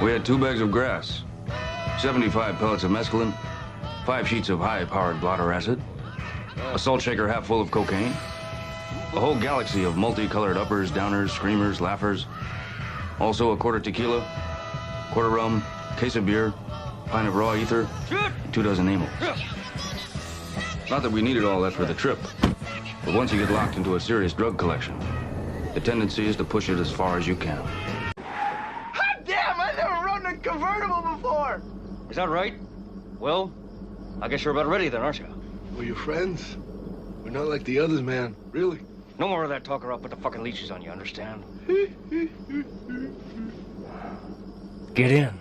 We had 2 bags of grass, 75 pellets of mescaline, 5 sheets of high-powered blotter acid, a salt shaker half full of cocaine, a whole galaxy of multicolored uppers, downers, screamers, laughers, also a quarter tequila, quarter rum, case of beer, pint of raw ether, 2 dozen amyls. Not that we needed all that for the trip, but once you get locked into a serious drug collection, the tendency is to push it as far as you can. Hot damn, I never rode in a convertible before! Is that right? Well, I guess you're about ready then, aren't you? We're your friends. We're not like the others, man. Really. No more of that talk or I'll put the fucking leashes on you, understand? Get in.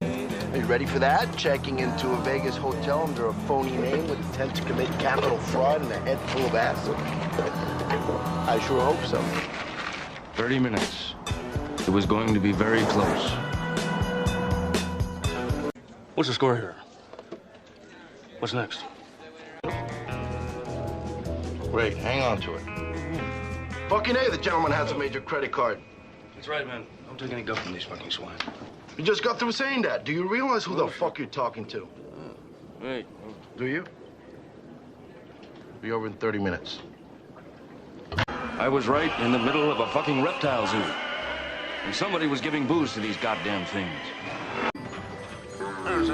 Are you ready for that? Checking into a Vegas hotel under a phony name with intent to commit capital fraud and a head full of acid? I sure hope so. 30 minutes. It was going to be very close. What's the score here? What's next? Great, hang on to it. Fucking A, the gentleman has a major credit card. That's right, man. Don't take any guff from these fucking swine. You just got through saying that. Do you realize who the fuck you're talking to? Hey. Do you? Be over in 30 minutes. I was right in the middle of a fucking reptile zoo. And somebody was giving booze to these goddamn things. There's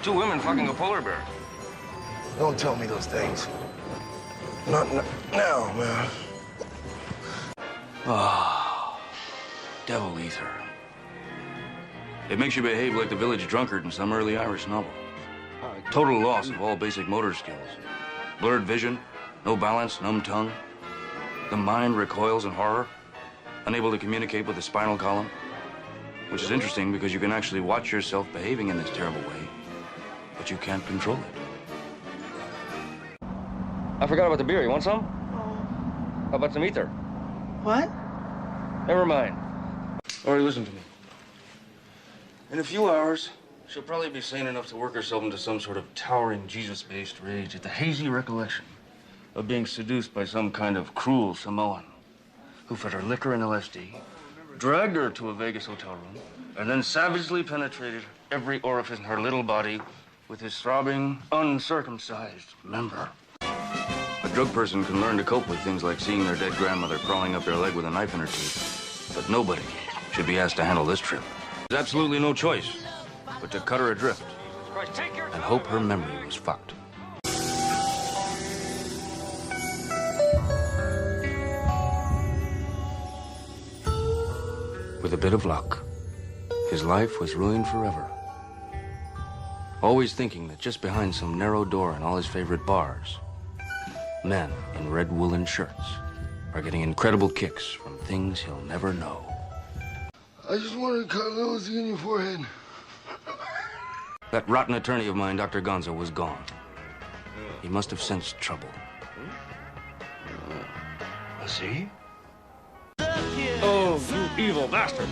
2 women fucking a polar bear. Don't tell me those things. Not now, man. Ah, devil ether. It makes you behave like the village drunkard in some early Irish novel. Total loss of all basic motor skills. Blurred vision, no balance, numb tongue. The mind recoils in horror, unable to communicate with the spinal column. Which is interesting because you can actually watch yourself behaving in this terrible way, but you can't control it. I forgot about the beer. You want some? Oh. How about some ether? What? Never mind. Or listen to me. In a few hours, she'll probably be sane enough to work herself into some sort of towering Jesus-based rage at the hazy recollection of being seduced by some kind of cruel Samoan who fed her liquor and LSD, dragged her to a Vegas hotel room, and then savagely penetrated every orifice in her little body with his throbbing, uncircumcised member. A drug person can learn to cope with things like seeing their dead grandmother crawling up their leg with a knife in her teeth, but nobody should be asked to handle this trip. There's absolutely no choice but to cut her adrift and hope her memory was fucked. With a bit of luck, his life was ruined forever. Always thinking that just behind some narrow door in all his favorite bars, men in red woolen shirts are getting incredible kicks from things he'll never know. I just wanted to cut a little Z in your forehead. That rotten attorney of mine, Dr. Gonzo, was gone. He must have sensed trouble. See? Oh, you evil bastard.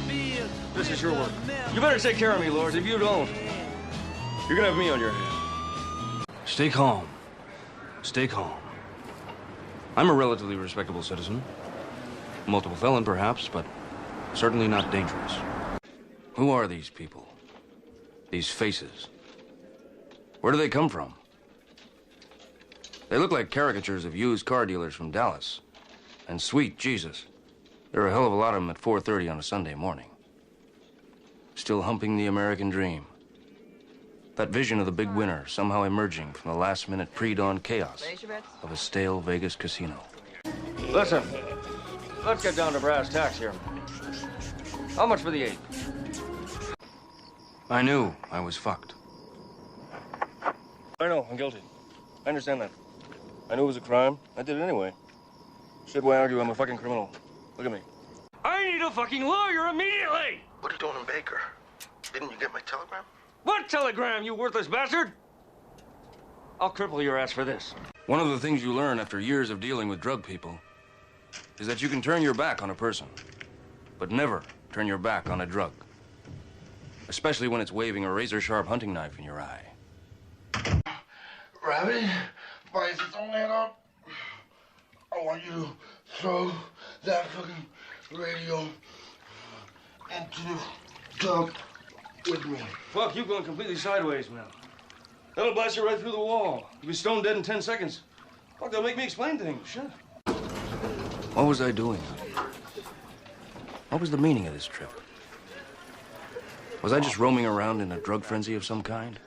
This is your work. You better take care of me, Lord. If you don't, you're gonna have me on your hands. Stay calm. Stay calm. I'm a relatively respectable citizen. Multiple felon, perhaps, but certainly not dangerous. Who are these people? These faces? Where do they come from? They look like caricatures of used car dealers from Dallas. And sweet Jesus, there are a hell of a lot of them at 4:30 on a Sunday morning. Still humping the American dream. That vision of the big winner somehow emerging from the last-minute pre-dawn chaos of a stale Vegas casino. Listen, let's get down to brass tacks here. How much for the 8? I knew I was fucked. I know, I'm guilty. I understand that. I knew it was a crime. I did it anyway. Shit, why argue? I'm a fucking criminal. Look at me. I need a fucking lawyer immediately! What are you doing in Baker? Didn't you get my telegram? What telegram, you worthless bastard? I'll cripple your ass for this. One of the things you learn after years of dealing with drug people is that you can turn your back on a person, but never turn your back on a drug. Especially when it's waving a razor-sharp hunting knife in your eye. Rabbit, bites its own head up. I want you to throw that fucking radio into the Come with me. Fuck, you're going completely sideways, man. That'll blast you right through the wall. You'll be stone dead in 10 seconds. Fuck, they'll make me explain things. Shit. What was I doing? What was the meaning of this trip? Was I just roaming around in a drug frenzy of some kind?